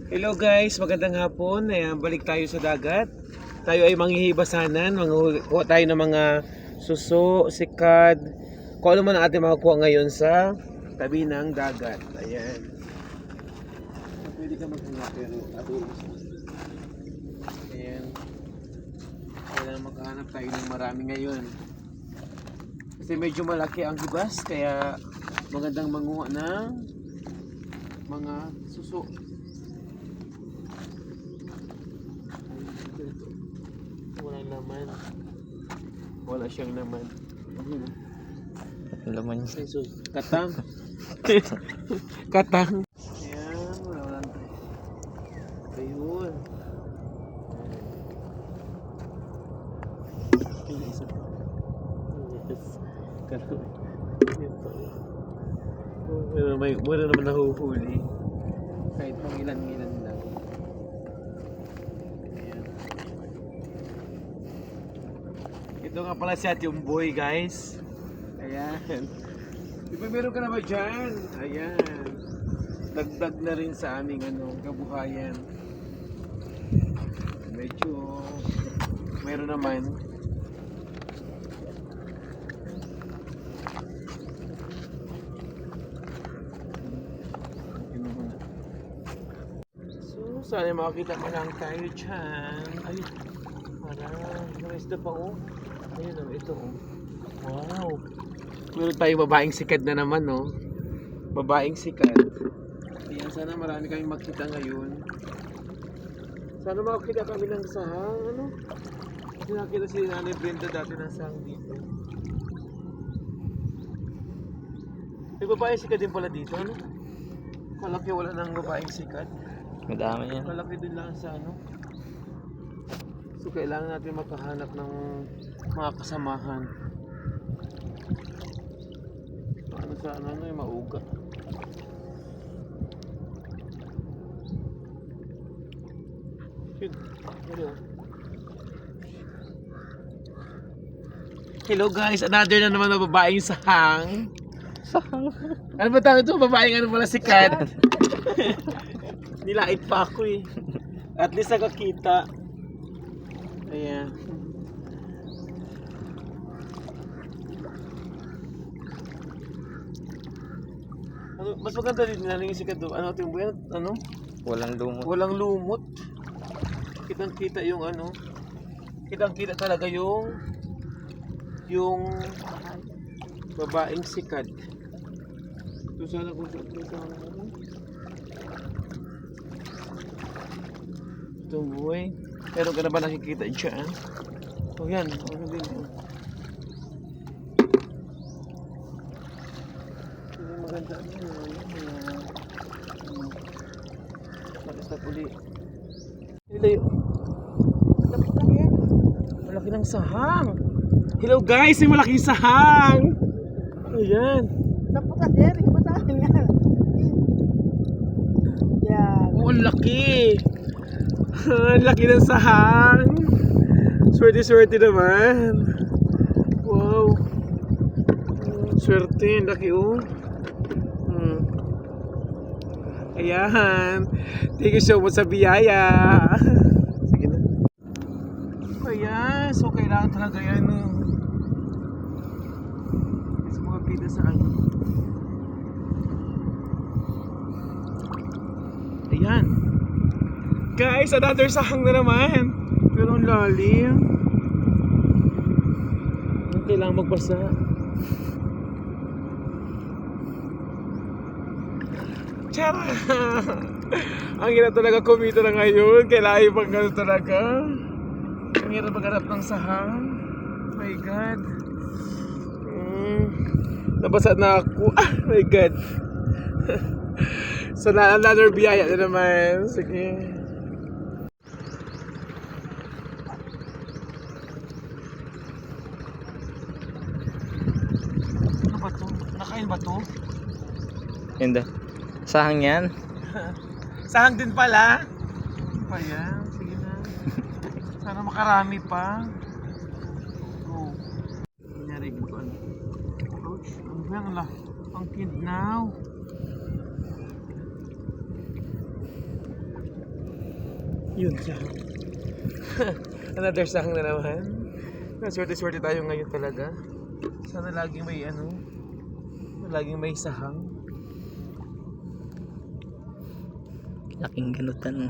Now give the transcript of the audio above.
Hello guys, magandang hapon. Ayan, balik tayo sa dagat. Tayo ay manghihibasanan, manghuha tayo ng mga suso, sikad, kung ano man ang ating makakuha ngayon sa tabi ng dagat. Ayan. Pwede ka maghanap pero ayan. Kailangan makahanap tayo ng marami ngayon. Kasi medyo malaki ang hibas, kaya magandang manguha ng mga suso. Walang laman. Wala siyang laman. Laman niya. So, katang. Katang. Ayan, wala lang. Ayun. Isa pa. Yes. Katang. Ito. Wala naman nahuhuli. Kahit pang ilan-ilan lang. Ito nga pala si Ate Umboy, guys. Ayan. Di ba meron ka na ba dyan? Ayan. Dagdag na rin sa aming kabuhayan. Medyo meron naman. So, sana makakita mo lang tayo dyan. Ay, parang naisda pa oh. Ayun o, ito o. Wow. Meron tayong babaeng sikad na naman o. Babaeng sikad. Ayan, sana marami kaming makita ngayon. Sana makakita kami ng sahang. Kasi nakita si Nanay Brenda dati ng sahang dito. May babaeng sikad din pala dito, ano? Malaki wala ng babaeng sikad. Madami yan. Malaki din lang sa So kailangan natin makahanap ng mga kasamahan. Paano sa yung mauga. Hello guys, another na naman na babaeng sahang. Sahang. Ano ba tawag ito? Babaeng pala sikat. Nilait pa ako eh. At least nakakita. Ayan. Mas maganda din nalang yung sikat doon. Ano ito yung buwan? Walang lumot. Walang lumot. Kitang-kita yung Kitang-kita talaga yung babaeng sikad. Ito sana kung saan itong buhay. Pero ka na ba nakikita dyan? O yan, ano din yun? Hindi maganda yun. Mag-stop uli. Hindi. Malaki ng sahang. Hello guys, may malaking sahang. Ayan. Dapat ka dyan, ipatahan nga. Yan. Oh, ang laki. Ang laki ng sahang. Swerte-swerte naman. Wow. Swerte, ang laki oh. Ayan. Thank you so much sa biyaya. Sige na. Ayan. So, kailangan talaga yan. Mas makakita sa Ayan. Guys, another sahang na naman. Pero ang lalim. Kailangan magbasa. Tara! Ang hirap talaga kumita na ngayon. Kailangan ibang gano'n talaga. Ang hirap maghanap ng sahang. Oh my God. Nabasa na ako. Ah, my God. So, another biyaya na naman. Sige. Ano ba to? Nakain ba to? Hindi. Sahang yan. Sahang din pala. Pa yan. Sige na. Sana makarami pa. Go. Nangyari ko ano. Ouch. Ano ba yan? Ang kidnaw. Yun, sahang. Another sahang na naman. Swerte-swerte tayo ngayon talaga. Sana laging may laging may sahang. Laking ganutan.